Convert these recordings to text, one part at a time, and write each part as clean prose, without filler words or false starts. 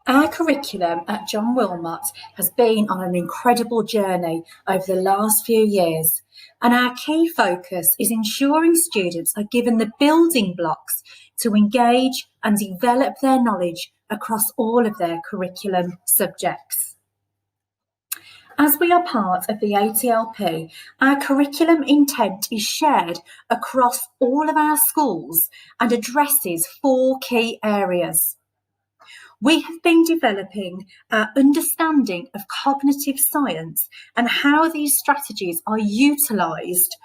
Our curriculum at John Wilmot has been on an incredible journey over the last few years, and our key focus is ensuring students are given the building blocks to engage and develop their knowledge across all of their curriculum subjects. As we are part of the ATLP, our curriculum intent is shared across all of our schools and addresses 4 key areas. We have been developing our understanding of cognitive science and how these strategies are utilised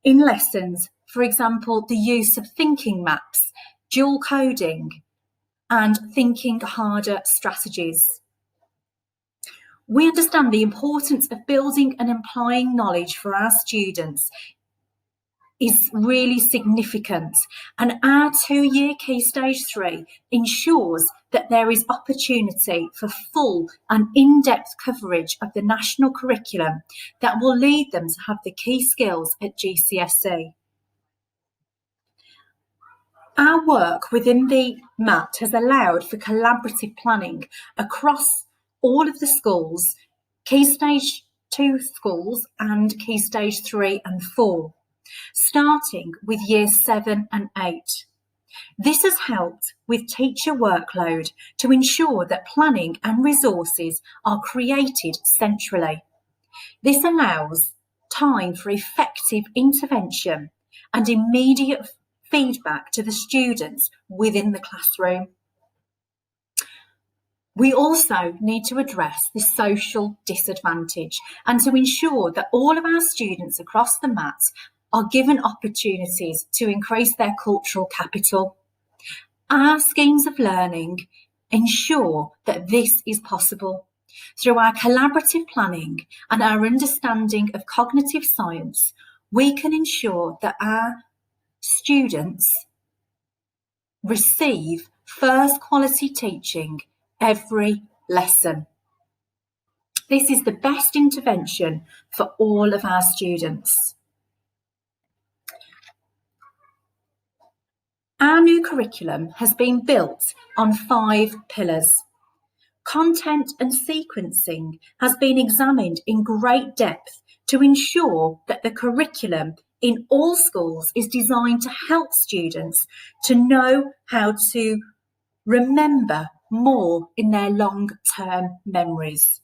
in lessons, for example, the use of thinking maps, dual coding, and thinking harder strategies. We understand the importance of building and applying knowledge for our students is really significant, and our 2-year Key Stage 3 ensures that there is opportunity for full and in-depth coverage of the national curriculum that will lead them to have the key skills at GCSE. Our work within the MAT has allowed for collaborative planning across all of the schools, Key Stage 2 schools and Key Stage 3 and 4. Starting with years 7 and 8. This has helped with teacher workload to ensure that planning and resources are created centrally. This allows time for effective intervention and immediate feedback to the students within the classroom. We also need to address the social disadvantage and to ensure that all of our students across the MAT are given opportunities to increase their cultural capital. Our schemes of learning ensure that this is possible. Through our collaborative planning and our understanding of cognitive science, we can ensure that our students receive first quality teaching every lesson. This is the best intervention for all of our students. Our new curriculum has been built on 5 pillars. Content and sequencing has been examined in great depth to ensure that the curriculum in all schools is designed to help students to know how to remember more in their long-term memories.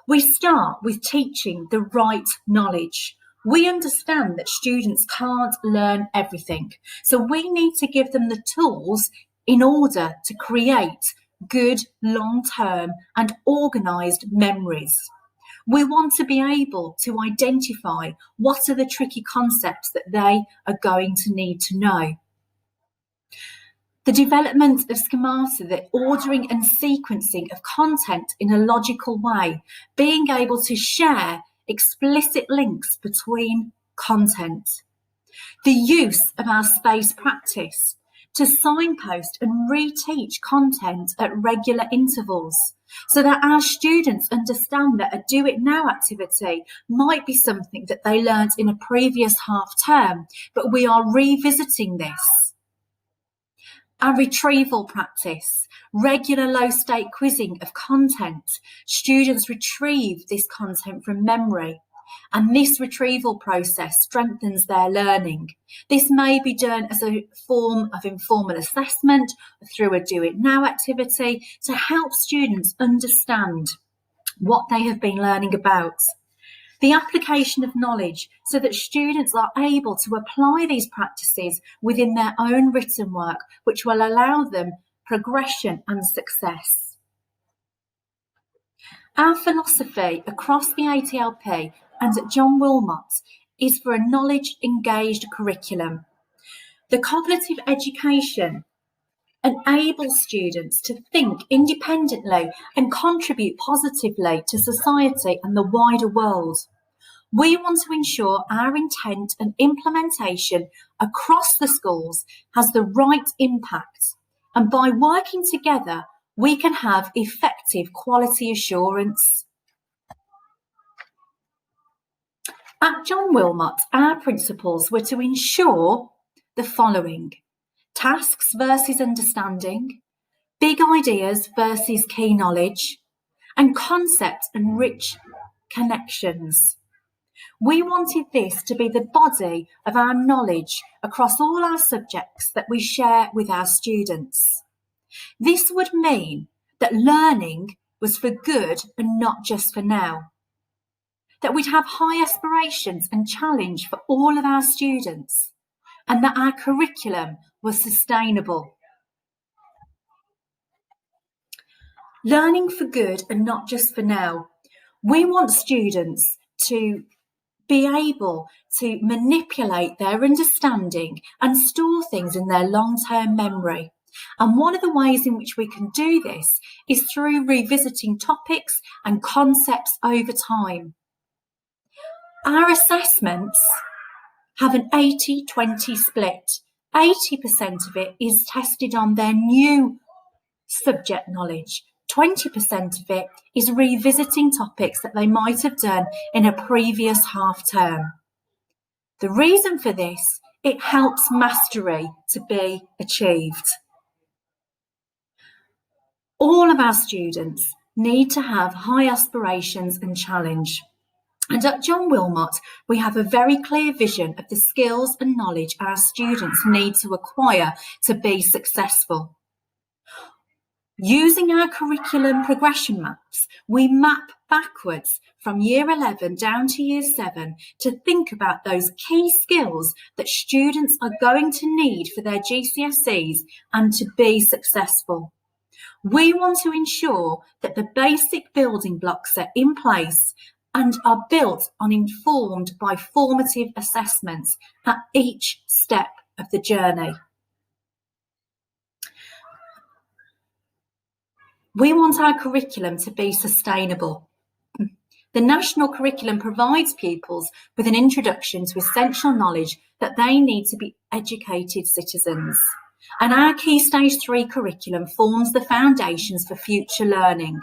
We start with teaching the right knowledge. We understand that students can't learn everything, so we need to give them the tools in order to create good long-term and organised memories. We want to be able to identify what are the tricky concepts that they are going to need to know. The development of schemata, the ordering and sequencing of content in a logical way, being able to share explicit links between content. The use of our space practice to signpost and reteach content at regular intervals so that our students understand that a Do It Now activity might be something that they learnt in a previous half term, but we are revisiting this. Our retrieval practice, regular low-stake quizzing of content. Students retrieve this content from memory, and this retrieval process strengthens their learning. This may be done as a form of informal assessment through a Do It Now activity to help students understand what they have been learning about. The application of knowledge so that students are able to apply these practices within their own written work, which will allow them progression and success. Our philosophy across the ATLP and at John Wilmot is for a knowledge-engaged curriculum. The cognitive education enables students to think independently and contribute positively to society and the wider world. We want to ensure our intent and implementation across the schools has the right impact, and by working together, we can have effective quality assurance. At John Wilmot, our principles were to ensure the following: tasks versus understanding, big ideas versus key knowledge, and concepts and rich connections. We wanted this to be the body of our knowledge across all our subjects that we share with our students. This would mean that learning was for good and not just for now. That we'd have high aspirations and challenge for all of our students, and that our curriculum was sustainable. Learning for good and not just for now. We want students to be able to manipulate their understanding and store things in their long-term memory. And one of the ways in which we can do this is through revisiting topics and concepts over time. Our assessments have an 80-20 split. 80% of it is tested on their new subject knowledge. 20% of it is revisiting topics that they might have done in a previous half term. The reason for this, it helps mastery to be achieved. All of our students need to have high aspirations and challenge. And at John Wilmot, we have a very clear vision of the skills and knowledge our students need to acquire to be successful. Using our curriculum progression maps, we map backwards from year 11 down to year 7 to think about those key skills that students are going to need for their GCSEs and to be successful. We want to ensure that the basic building blocks are in place and are built on informed by formative assessments at each step of the journey. We want our curriculum to be sustainable. The national curriculum provides pupils with an introduction to essential knowledge that they need to be educated citizens. And our Key Stage 3 curriculum forms the foundations for future learning.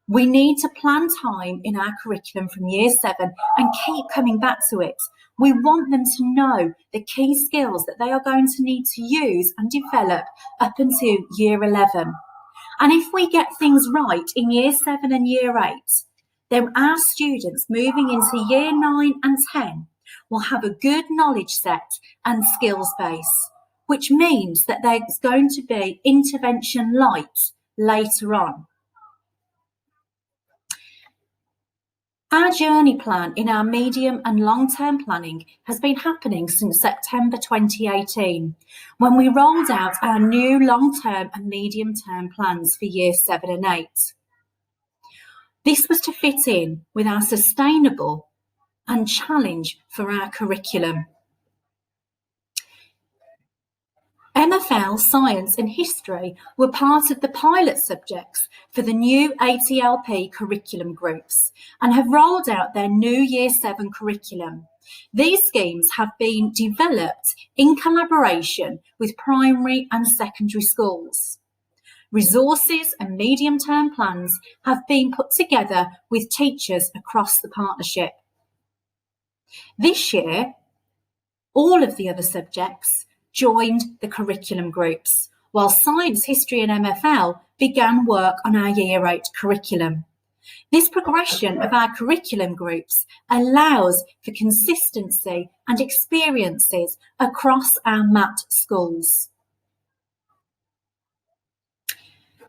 We need to plan time in our curriculum from year 7 and keep coming back to it. We want them to know the key skills that they are going to need to use and develop up until year 11. And if we get things right in year 7 and year 8, then our students moving into year 9 and 10 will have a good knowledge set and skills base, which means that there's going to be intervention light later on. Our journey plan in our medium and long-term planning has been happening since September 2018, when we rolled out our new long-term and medium-term plans for year 7 and 8. This was to fit in with our sustainable and challenge for our curriculum. MFL, Science and History were part of the pilot subjects for the new ATLP curriculum groups and have rolled out their new Year 7 curriculum. These schemes have been developed in collaboration with primary and secondary schools. Resources and medium-term plans have been put together with teachers across the partnership. This year, all of the other subjects joined the curriculum groups, while Science, History and MFL began work on our Year 8 curriculum. This progression of our curriculum groups allows for consistency and experiences across our MAT schools.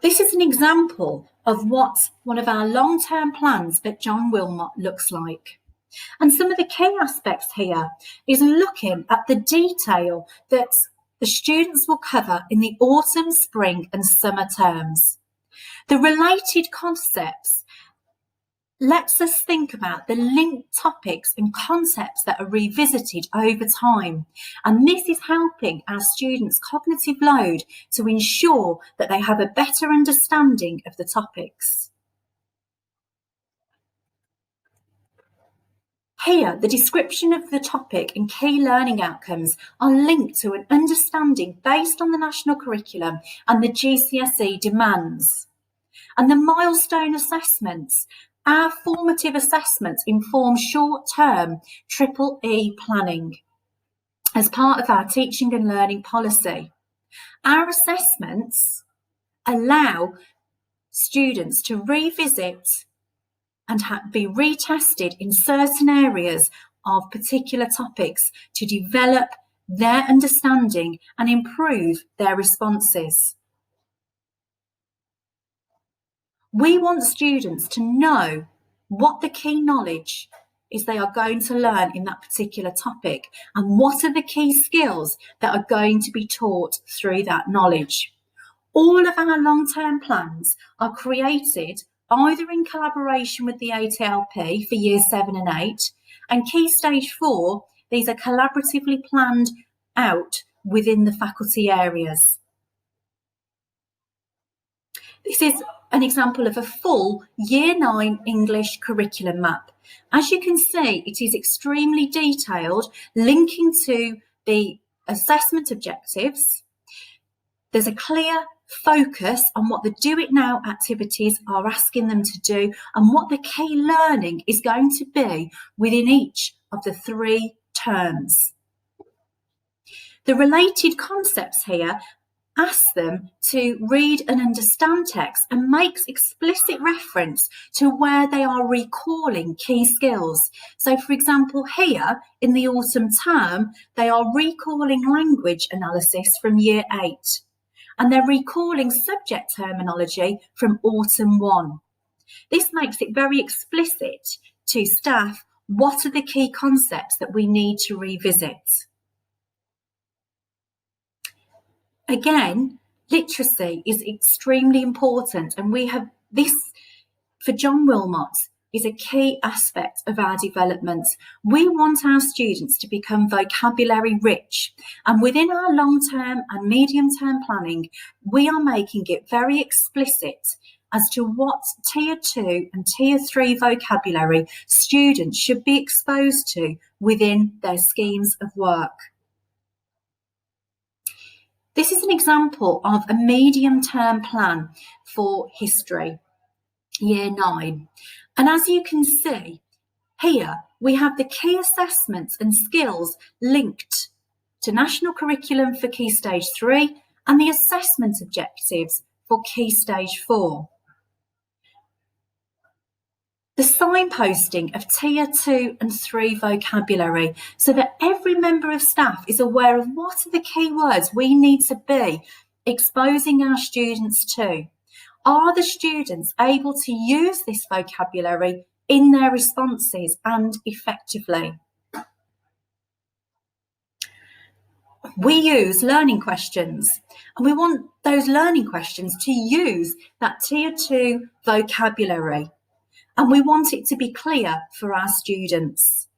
This is an example of what one of our long-term plans at John Wilmot looks like. And some of the key aspects here is looking at the detail that the students will cover in the autumn, spring and summer terms. The related concepts lets us think about the linked topics and concepts that are revisited over time. And this is helping our students' cognitive load to ensure that they have a better understanding of the topics. Here, the description of the topic and key learning outcomes are linked to an understanding based on the national curriculum and the GCSE demands. And the milestone assessments, our formative assessments inform short-term EEE planning as part of our teaching and learning policy. Our assessments allow students to revisit and be retested in certain areas of particular topics to develop their understanding and improve their responses. We want students to know what the key knowledge is they are going to learn in that particular topic and what are the key skills that are going to be taught through that knowledge. All of our long-term plans are created either in collaboration with the ATLP for years 7 and 8, and Key Stage 4, these are collaboratively planned out within the faculty areas. This is an example of a full Year 9 English curriculum map. As you can see, it is extremely detailed, linking to the assessment objectives. There's a clear focus on what the Do It Now activities are asking them to do and what the key learning is going to be within each of the 3 terms. The related concepts here ask them to read and understand text and makes explicit reference to where they are recalling key skills. So, for example, here in the autumn term, they are recalling language analysis from year 8. And they're recalling subject terminology from autumn 1. This makes it very explicit to staff what are the key concepts that we need to revisit. Again, literacy is extremely important, and we have this for John Wilmot is a key aspect of our development. We want our students to become vocabulary rich, and within our long-term and medium-term planning, we are making it very explicit as to what Tier 2 and Tier 3 vocabulary students should be exposed to within their schemes of work. This is an example of a medium-term plan for history, Year 9. And as you can see, here we have the key assessments and skills linked to National Curriculum for Key Stage 3 and the assessment objectives for Key Stage 4. The signposting of Tier 2 and 3 vocabulary so that every member of staff is aware of what are the key words we need to be exposing our students to. Are the students able to use this vocabulary in their responses and effectively? We use learning questions, and we want those learning questions to use that Tier 2 vocabulary, and we want it to be clear for our students.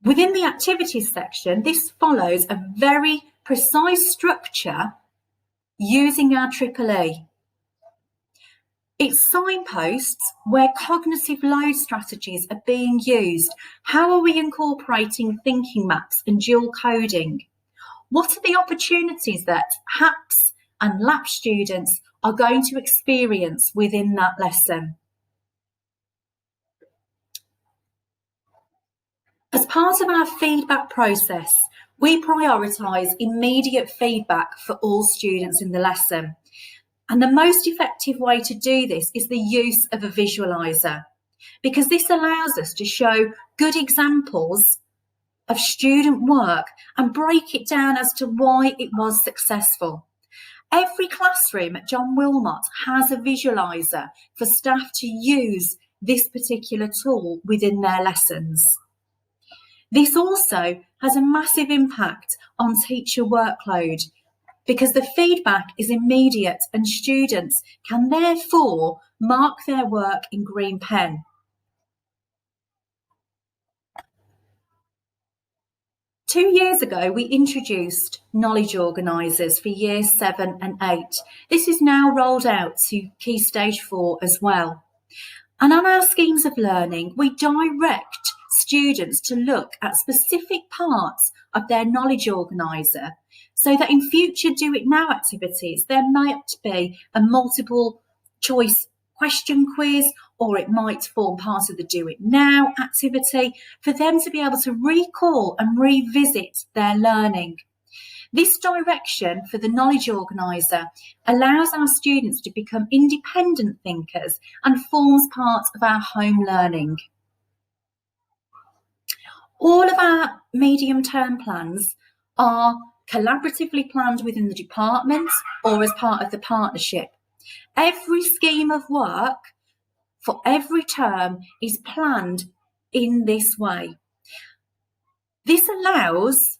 Within the activities section, this follows a very precise structure using our EEE. It signposts where cognitive load strategies are being used. How are we incorporating thinking maps and dual coding? What are the opportunities that HAPS and LAP students are going to experience within that lesson? As part of our feedback process, we prioritise immediate feedback for all students in the lesson. And the most effective way to do this is the use of a visualiser, because this allows us to show good examples of student work and break it down as to why it was successful. Every classroom at John Wilmot has a visualiser for staff to use this particular tool within their lessons. This also has a massive impact on teacher workload because the feedback is immediate and students can therefore mark their work in green pen. Two years ago, we introduced knowledge organisers for years 7 and 8. This is now rolled out to Key Stage 4 as well. And on our schemes of learning, we direct students to look at specific parts of their knowledge organiser so that in future Do It Now activities, there might be a multiple choice question quiz, or it might form part of the Do It Now activity for them to be able to recall and revisit their learning. This direction for the knowledge organiser allows our students to become independent thinkers and forms part of our home learning. All of our medium-term plans are collaboratively planned within the department or as part of the partnership. Every scheme of work for every term is planned in this way. This allows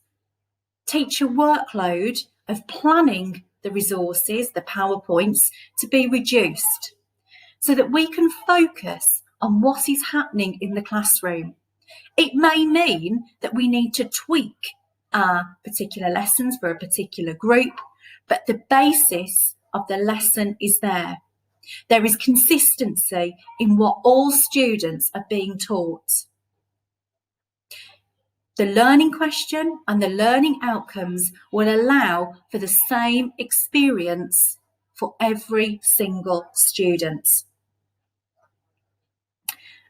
teacher workload of planning the resources, the PowerPoints, to be reduced so that we can focus on what is happening in the classroom. It may mean that we need to tweak our particular lessons for a particular group, but the basis of the lesson is there. There is consistency in what all students are being taught. The learning question and the learning outcomes will allow for the same experience for every single student.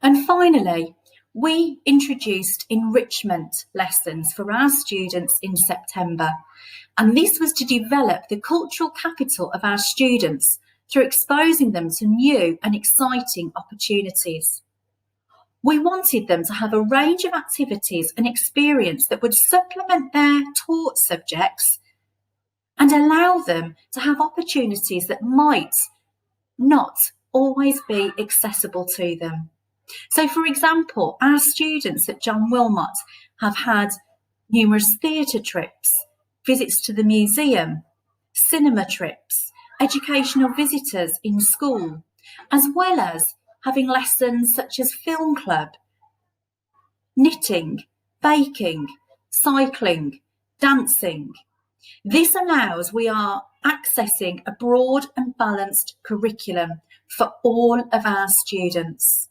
And finally, we introduced enrichment lessons for our students in September, and this was to develop the cultural capital of our students through exposing them to new and exciting opportunities. We wanted them to have a range of activities and experience that would supplement their taught subjects and allow them to have opportunities that might not always be accessible to them. So, for example, our students at John Wilmot have had numerous theatre trips, visits to the museum, cinema trips, educational visitors in school, as well as having lessons such as film club, knitting, baking, cycling, dancing. This allows we are accessing a broad and balanced curriculum for all of our students.